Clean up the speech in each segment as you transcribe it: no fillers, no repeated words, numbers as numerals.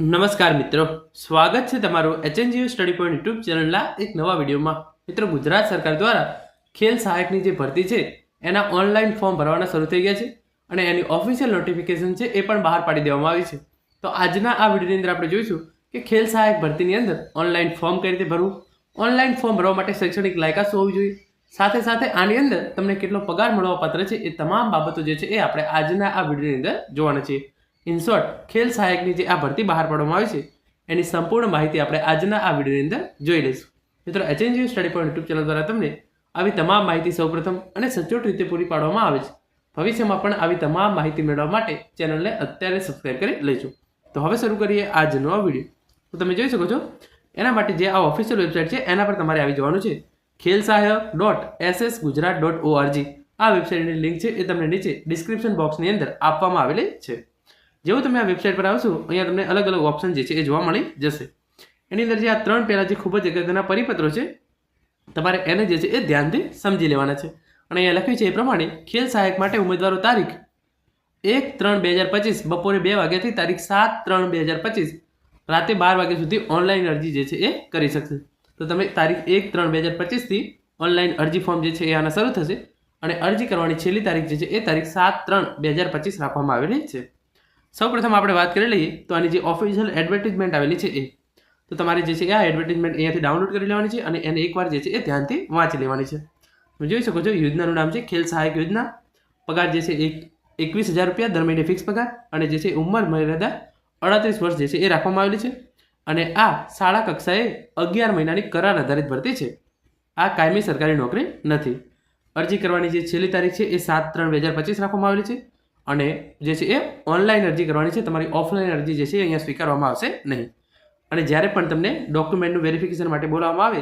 નમસ્કાર મિત્રો, સ્વાગત છે તમારું એચએનજીયુ સ્ટડી પોઈન્ટ યુટ્યુબ ચેનલના એક નવા વિડીયોમાં. મિત્રો, ગુજરાત સરકાર દ્વારા ખેલ સહાયકની જે ભરતી છે એના ઓનલાઈન ફોર્મ ભરવાના શરૂ થઈ ગયા છે અને એની ઓફિશિયલ નોટિફિકેશન છે એ પણ બહાર પાડી દેવામાં આવી છે. તો આજના આ વિડીયોની અંદર આપણે જોઈશું કે ખેલ સહાયક ભરતીની અંદર ઓનલાઈન ફોર્મ કઈ રીતે ભરવું, ઓનલાઈન ફોર્મ ભરવા માટે શૈક્ષણિક લાયકાત શું હોવી જોઈએ, સાથે સાથે આની અંદર તમને કેટલો પગાર મળવા પાત્ર છે, એ તમામ બાબતો જે છે એ આપણે આજના આ વિડીયોની અંદર જોવાના છીએ. ઇન શોર્ટ, ખેલ સહાયકની જે આ ભરતી બહાર પાડવામાં આવી છે એની સંપૂર્ણ માહિતી આપણે આજના આ વિડીયોની અંદર જોઈ લઈશું. મિત્રો, HNGU study point YouTube channel દ્વારા તમને આવી તમામ માહિતી સૌપ્રથમ અને સચોટ રીતે પૂરી પાડવામાં આવે છે. ભવિષ્યમાં પણ આવી તમામ માહિતી મેળવવા માટે ચેનલને અત્યારે સબસ્ક્રાઇબ કરી લેજો. તો હવે શરૂ કરીએ આજનો આ વિડીયો. તો તમે જોઈ શકો છો એના માટે જે આ ઓફિશિયલ વેબસાઇટ છે એના પર તમારે આવી જવાનું છે. khelsahayak.ssgujarat.org આ વેબસાઇટની લિંક છે એ તમને નીચે ડિસ્ક્રિપ્શન બોક્સની અંદર આપવામાં આવેલી છે. જેવું તમે આ વેબસાઇટ પર આવશો, અહીંયા તમને અલગ અલગ ઓપ્શન જે છે એ જોવા મળી જશે. એની અંદર જે આ ત્રણ પહેલા જે ખૂબ જ અગત્યના પરિપત્રો છે, તમારે એને જે છે એ ધ્યાનથી સમજી લેવાના છે. અને અહીંયા લખ્યું છે એ પ્રમાણે ખેલ સહાયક માટે ઉમેદવારો તારીખ 1/3/2025 બપોરે 2 વાગ્યાથી તારીખ 7/3/2025 રાતે 12 વાગ્યા સુધી ઓનલાઈન અરજી જે છે એ કરી શકશે. તો તમે તારીખ 1/3/2025 થી ઓનલાઈન અરજી ફોર્મ જે છે એ આના શરૂ થશે અને અરજી કરવાની છેલ્લી તારીખ જે છે એ તારીખ 7/3/2025 રાખવામાં આવેલી છે. સૌપ્રથમ આપણે વાત કરી લઈએ તો આની જે ઓફિશિયલ એડવર્ટાઇઝમેન્ટ આવેલી છે એ, તો તમારે જે છે આ એડવર્ટાઇઝમેન્ટ અહીંયાથી ડાઉનલોડ કરી લેવાની છે અને એને એકવાર જે છે એ ધ્યાનથી વાંચી લેવાની છે. તમે જોઈ શકો છો યોજનાનું નામ છે ખેલ સહાયક યોજના. પગાર જે છે 21,000 રૂપિયા દર મહિને ફિક્સ પગાર અને જે છે ઉંમર મર્યાદા 38 વર્ષ જે છે એ રાખવામાં આવેલી છે. અને આ શાળા કક્ષાએ 11 મહિનાની કરાર આધારિત ભરતી છે. આ કાયમી સરકારી નોકરી નથી. અરજી કરવાની જે છેલ્લી તારીખ છે એ 7/3/2025 રાખવામાં આવેલી છે અને જે છે એ ઓનલાઈન અરજી કરવાની છે. તમારી ઓફલાઈન અરજી જે છે અહીંયા સ્વીકારવામાં આવશે નહીં. અને જ્યારે પણ તમને ડોક્યુમેન્ટનું વેરિફિકેશન માટે બોલાવવામાં આવે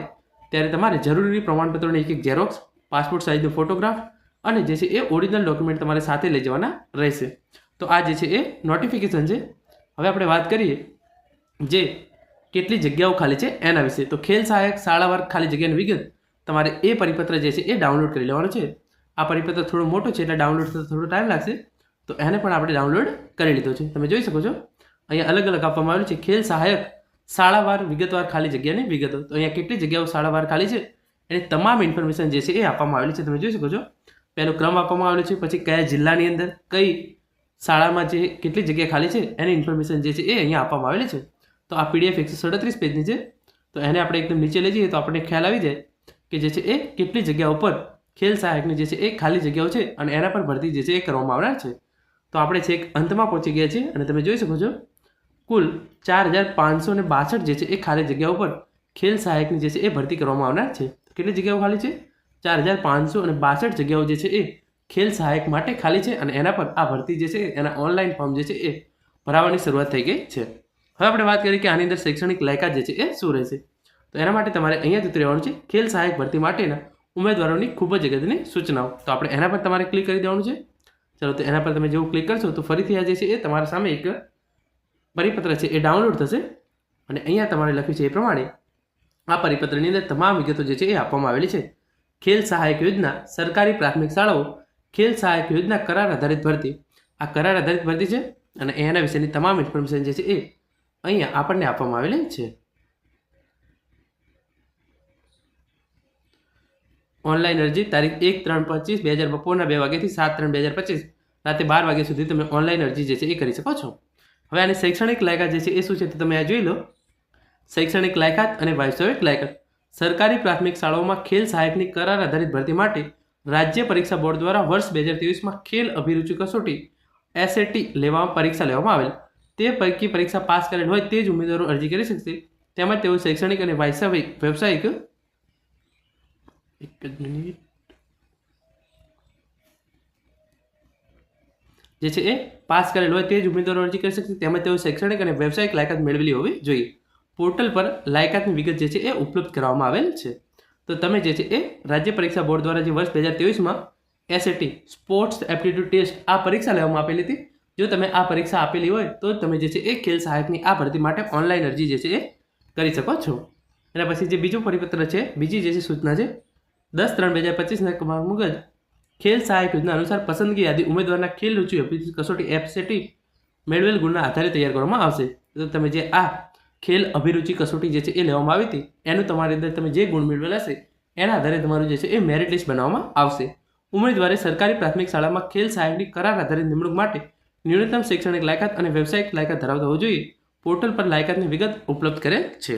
ત્યારે તમારે જરૂરી પ્રમાણપત્રોની એક ઝેરોક્સ, પાસપોર્ટ સાઇઝનો ફોટોગ્રાફ અને જે છે એ ઓરિજિનલ ડોક્યુમેન્ટ તમારે સાથે લઈ જવાના રહેશે. તો આ જે છે એ નોટિફિકેશન છે. હવે આપણે વાત કરીએ જે કેટલી જગ્યાઓ ખાલી છે એના વિશે. તો ખેલ સહાયક શાળાવાર ખાલી જગ્યાની વિગત તમારે એ પરિપત્ર જે છે એ ડાઉનલોડ કરી લેવાનો છે. આ પરિપત્ર થોડો મોટો છે એટલે ડાઉનલોડ થતાં થોડો ટાઈમ લાગશે, તો એને પણ આપણે ડાઉનલોડ કરી લીધો છે. તમે જોઈ શકો છો અહીંયા અલગ અલગ આપવામાં આવેલું છે. ખેલ સહાયક શાળાવાર વિગતવાર ખાલી જગ્યાની વિગતો. તો અહીંયા કેટલી જગ્યાઓ શાળાવાર ખાલી છે એની તમામ ઇન્ફોર્મેશન જે છે એ આપવામાં આવેલી છે. તમે જોઈ શકો છો પહેલો ક્રમ આપવામાં આવેલો છે, પછી કયા જિલ્લાની અંદર કઈ શાળામાં જે કેટલી જગ્યા ખાલી છે એની ઇન્ફોર્મેશન જે છે એ અહીંયા આપવામાં આવેલી છે. તો આ પીડીએફ 137 પેજની છે. તો એને આપણે એકદમ નીચે લઈ જઈએ તો આપણને ખ્યાલ આવી જાય કે જે છે એ કેટલી જગ્યા ઉપર ખેલ સહાયકની જે છે એ ખાલી જગ્યાઓ છે અને એના પર ભરતી જે છે એ કરવામાં આવનાર છે. તો આપણે છેક અંતમાં પહોંચી ગયા છીએ અને તમે જોઈ શકો છો કુલ 4,562 જે છે એ ખાલી જગ્યા ઉપર ખેલ સહાયકની જે છે એ ભરતી કરવામાં આવનાર છે. કેટલી જગ્યાઓ ખાલી છે? 4,562 જગ્યાઓ જે છે એ ખેલ સહાયક માટે ખાલી છે અને એના પર આ ભરતી જે છે એના ઓનલાઈન ફોર્મ જે છે એ ભરાવાની શરૂઆત થઈ ગઈ છે. હવે આપણે વાત કરીએ કે આની અંદર શૈક્ષણિક લાયકાત જે છે એ શું રહેશે. તો એના માટે તમારે અહીંયા જતું રહેવાનું છે ખેલ સહાયક ભરતી માટેના ઉમેદવારોની ખૂબ જ અગત્યની સૂચનાઓ. તો આપણે એના પર તમારે ક્લિક કરી દેવાનું છે. ચલો, તો એના પર તમે જેવું ક્લિક કરશો તો ફરીથી આ જે છે એ તમારા સામે એક પરિપત્ર છે એ ડાઉનલોડ થશે અને અહીંયા તમારે લખ્યું છે એ પ્રમાણે આ પરિપત્રની અંદર તમામ વિગતો જે છે એ આપવામાં આવેલી છે. ખેલ સહાયક યોજના સરકારી પ્રાથમિક શાળાઓ ખેલ સહાયક યોજના કરાર આધારિત ભરતી. આ કરાર આધારિત ભરતી છે અને એના વિશેની તમામ ઇન્ફોર્મેશન જે છે એ અહીંયા આપણને આપવામાં આવેલી છે. ઓનલાઈન અરજી તારીખ 1/3/25 બપોરના 2 વાગ્યાથી 7/3/2025 રાતે 12 વાગ્યા સુધી તમે ઓનલાઈન અરજી જે છે એ કરી શકો છો. હવે આની શૈક્ષણિક લાયકાત જે છે એ શું છે તો તમે આ જોઈ લો. શૈક્ષણિક લાયકાત અને વાસ્તવિક લાયકાત. સરકારી પ્રાથમિક શાળાઓમાં ખેલ સહાયકની કરાર આધારિત ભરતી માટે રાજ્ય પરીક્ષા બોર્ડ દ્વારા વર્ષ 2023માં ખેલ અભિરુચિ કસોટી SAT પરીક્ષા લેવામાં આવેલ. તે પૈકી પરીક્ષા પાસ કરેલ હોય તે જ ઉમેદવારો અરજી કરી શકશે. તેમજ તેઓ શૈક્ષણિક અને વ્યવસાયિક જે છે એ પાસ કરેલ હોય તે જ ઉમેદવારો અરજી કરી શકશે. તેમજ તેઓ શૈક્ષણિક અને વ્યવસાયિક લાયકાત મેળવેલી હોવી જોઈએ. પોર્ટલ પર લાયકાતની વિગત જે છે એ ઉપલબ્ધ કરવામાં આવેલ છે. તો તમે જે છે એ રાજ્ય પરીક્ષા બોર્ડ દ્વારા જે વર્ષ 2023માં SAT સ્પોર્ટ્સ એપ્ટિટ્યૂડ ટેસ્ટ આ પરીક્ષા લેવામાં આપેલી હતી. જો તમે આ પરીક્ષા આપેલી હોય તો તમે જે છે એ ખેલ સહાયકની આ ભરતી માટે ઓનલાઈન અરજી જે છે એ કરી શકો છો. એના પછી જે બીજું પરિપત્ર છે, બીજી જે છે સૂચના છે 10/3/2025 મુજબ ખેલ સહાયક યોજના અનુસાર પસંદગી યાદી ઉમેદવારના ખેલ રુચિ અભિરુચિ કસોટી SAT મેળવેલ ગુણના આધારે તૈયાર કરવામાં આવશે. તો તમે જે આ ખેલ અભિરુચિ કસોટી જે છે એ લેવામાં આવી હતી એનું તમારી અંદર તમે જે ગુણ મેળવેલા હશે એના આધારે તમારું જે છે એ મેરિટ લિસ્ટ બનાવવામાં આવશે. ઉમેદવારે સરકારી પ્રાથમિક શાળામાં ખેલ સહાયકની કરાર આધારિત નિમણૂક માટે ન્યૂનતમ શૈક્ષણિક લાયકાત અને વ્યવસાયિક લાયકાત ધરાવતા હોવું જોઈએ. પોર્ટલ પર લાયકાતની વિગત ઉપલબ્ધ કરેલ છે.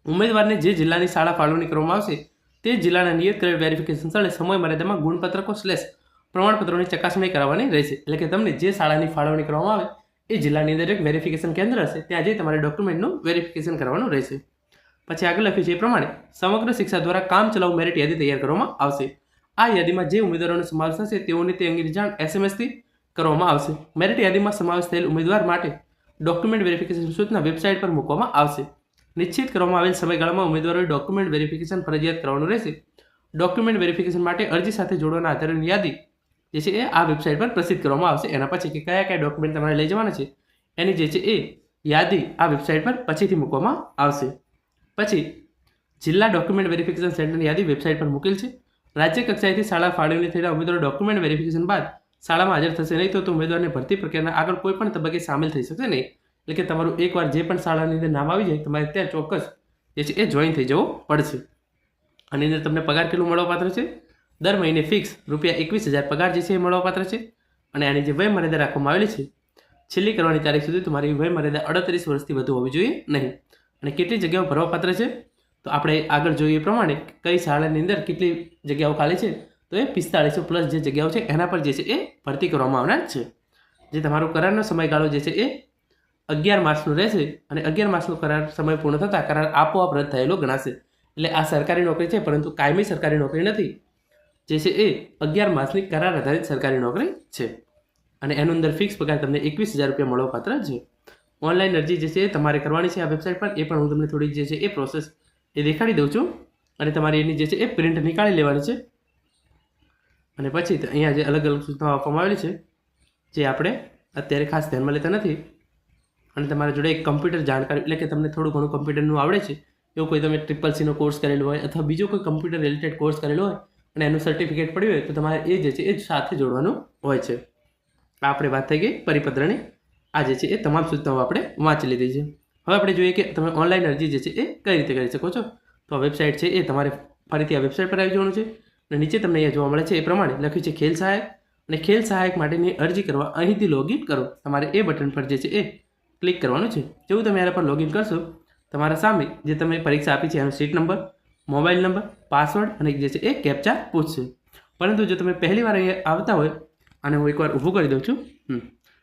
ઉમેદવારને જે જિલ્લાની શાળા ફાળવણી કરવામાં આવશે તે જિલ્લાના નિયત કરેલ વેરિફિકેશન સ્થળે સમય મર્યાદામાં ગુણપત્રકો / પ્રમાણપત્રોની ચકાસણી કરાવવાની રહેશે. એટલે કે તમને જે શાળાની ફાળવણી કરવામાં આવે એ જિલ્લાની અંદર એક વેરિફિકેશન કેન્દ્ર હશે, ત્યાં જઈ તમારે ડોક્યુમેન્ટનું વેરિફિકેશન કરવાનું રહેશે. પછી આગળ લખ્યું છે એ પ્રમાણે સમગ્ર શિક્ષા દ્વારા કામ ચલાઉ મેરિટ યાદી તૈયાર કરવામાં આવશે. આ યાદીમાં જે ઉમેદવારોનો સમાવેશ થશે તેઓને તે અંગેની જાણ SMS-થી કરવામાં આવશે. મેરિટ યાદીમાં સમાવેશ થયેલ ઉમેદવાર માટે ડોક્યુમેન્ટ વેરિફિકેશન સૂચના વેબસાઇટ પર મૂકવામાં આવશે. નિશ્ચિત કરવામાં આવેલ સમયગાળામાં ઉમેદવારોએ ડોક્યુમેન્ટ વેરિફિકેશન ફરજિયાત કરવાનું રહેશે. ડોક્યુમેન્ટ વેરિફિકેશન માટે અરજી સાથે જોડવાના આધારની યાદી જે છે એ આ વેબસાઇટ પર પ્રસિદ્ધ કરવામાં આવશે. એના પછી કે કયા કયા ડોક્યુમેન્ટ તમારે લઈ જવાના છે એની જે છે એ યાદી આ વેબસાઇટ પર પછીથી મૂકવામાં આવશે. પછી જિલ્લા ડોક્યુમેન્ટ વેરિફિકેશન સેન્ટરની યાદી વેબસાઇટ પર મૂકેલ છે. રાજ્ય કક્ષાએથી શાળા ફાળવણી થયેલા ઉમેદવારો ડોક્યુમેન્ટ વેરિફિકેશન બાદ શાળામાં હાજર થશે નહીં તો ઉમેદવારને ભરતી પ્રક્રિયાના આગળ કોઈ પણ તબક્કે સામેલ થઈ શકશે નહીં. એટલે કે તમારું એકવાર જે પણ શાળાની અંદર નામ આવી જાય તમારે ત્યાં ચોક્કસ જે છે એ જોઈન થઈ જવું પડશે. આની અંદર તમને પગાર કેટલું મળવાપાત્ર છે? દર મહિને ફિક્સ ₹21,000 પગાર જે છે એ મળવાપાત્ર છે. અને આની જે વય મર્યાદા રાખવામાં આવેલી છે છેલ્લી કરવાની તારીખ સુધી તમારી વય મર્યાદા 38 વર્ષથી વધુ હોવી જોઈએ નહીં. અને કેટલી જગ્યાઓ ભરવાપાત્ર છે તો આપણે આગળ જોઈએ એ પ્રમાણે કઈ શાળાની અંદર કેટલી જગ્યાઓ ખાલી છે તો એ 4500 પ્લસ જે જગ્યાઓ છે એના પર જે છે એ ભરતી કરવામાં આવનાર છે. જે તમારો કરારનો સમયગાળો જે છે એ 11 માસનો રહેશે અને 11 માસનો કરાર સમય પૂર્ણ થતાં કરાર આપોઆપ રદ થયેલો ગણાશે. એટલે આ સરકારી નોકરી છે પરંતુ કાયમી સરકારી નોકરી નથી. જે છે એ 11 માસની કરાર આધારિત સરકારી નોકરી છે અને એનું અંદર ફિક્સ પગાર તમને ₹21,000 મળવાપાત્ર છે. ઓનલાઈન અરજી જે છે એ તમારે કરવાની છે આ વેબસાઇટ પર. એ પણ હું તમને થોડી જે છે એ પ્રોસેસ એ દેખાડી દઉં છું અને તમારે એની જે છે એ પ્રિન્ટ નીકાળી લેવાની છે. અને પછી અહીંયા જે અલગ અલગ સૂચનાઓ આપવામાં આવેલી છે જે આપણે અત્યારે ખાસ ધ્યાનમાં લેતા નથી. અને તમારા જોડે એક કમ્પ્યુટર જાણકારી એટલે કે તમને થોડું ઘણું કમ્પ્યુટરનું આવડે છે એવું કોઈ તમે CCC કોર્સ કરેલો હોય અથવા બીજો કોઈ કમ્પ્યુટર રિલેટેડ કોર્સ કરેલો હોય અને એનું સર્ટિફિકેટ પડ્યું હોય તો તમારે એ જે છે એ સાથે જોડવાનું હોય છે. આપણે વાત થઈ ગઈ પરિપત્રની. આ જે છે એ તમામ સૂચનાઓ આપણે વાંચી લીધી છે. હવે આપણે જોઈએ કે તમે ઓનલાઈન અરજી જે છે એ કઈ રીતે કરી શકો છો. તો આ વેબસાઇટ છે એ તમારે ફરીથી આ વેબસાઇટ પર આવી જવાનું છે અને નીચે તમને અહીંયા જોવા મળે છે એ પ્રમાણે લખ્યું છે ખેલ સહાયક અને ખેલ સહાયક માટેની અરજી કરવા અહીંથી લોગિન કરો. તમારે એ બટન પર જે છે એ ક્લિક કરવાનું છે. જેવું તમે એના પર લોગિન કરશો તમારા સામે જે તમે પરીક્ષા આપી છે એનો seat number, mobile number, password અને જે છે એ કેપ્ચા પૂછશે. પરંતુ જો તમે પહેલી વાર અહીંયા આવતા હોય અને હું એકવાર ઊભું કરી દઉં છું,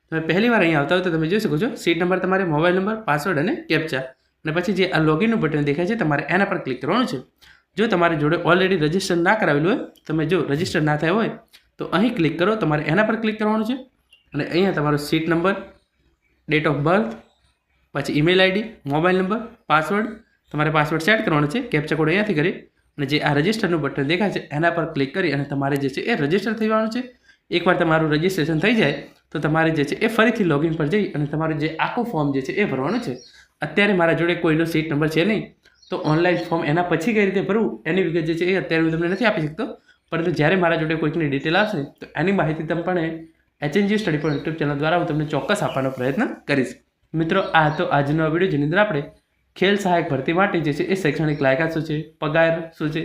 તમે પહેલી વાર અહીંયા આવતા હોય તો તમે જોઈ શકો છો સીટ નંબર, તમારે મોબાઈલ નંબર, પાસવર્ડ અને કેપ્ચા અને પછી જે આ લોગિનનું બટન દેખાય છે તમારે એના પર ક્લિક કરવાનું છે. જો તમારી જોડે ઓલરેડી રજિસ્ટર ના કરાવેલું હોય, તમે જો રજિસ્ટર ના થયા હોય તો અહીં ક્લિક કરો, તમારે એના પર ક્લિક કરવાનું છે અને અહીંયા તમારો seat number, date of birth, પછી email ID, mobile number, password, તમારે પાસવર્ડ સેટ કરવાનો છે. કેપ્ચા કોડ અહીંયાથી કરી અને જે આ રજિસ્ટરનું બટન દેખાય છે એના પર ક્લિક કરી અને તમારે જે છે એ રજિસ્ટર થઈ જવાનું છે. એકવાર તમારું રજિસ્ટ્રેશન થઈ જાય તો તમારે જે છે એ ફરીથી લોગિન પર જઈ અને તમારું જે આખું ફોર્મ જે છે એ ભરવાનું છે. અત્યારે મારા જોડે કોઈનો સીટ નંબર છે નહીં તો ઓનલાઈન ફોર્મ એના પછી કઈ રીતે ભરવું એની વિગત જે છે એ અત્યારે હું તમને નથી આપી શકતો. પરંતુ જ્યારે મારા જોડે કોઈકની ડિટેલ આવશે તો એની માહિતી તમે પણ HNG study point YouTube channel દ્વારા હું તમને ચોક્કસ આપવાનો પ્રયત્ન કરીશ. મિત્રો આ હતો આજનો વિડીયો જેની અંદર આપણે ખેલ સહાયક ભરતી માટે જે છે એ શૈક્ષણિક લાયકાત શું છે, પગાર શું છે,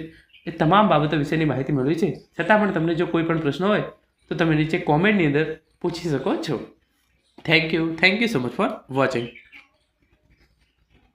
એ તમામ બાબતો વિશેની માહિતી મેળવી છે. છતાં પણ તમને જો કોઈ પણ પ્રશ્ન હોય તો તમે નીચે કોમેન્ટની અંદર પૂછી શકો છો. Thank you so much for watching.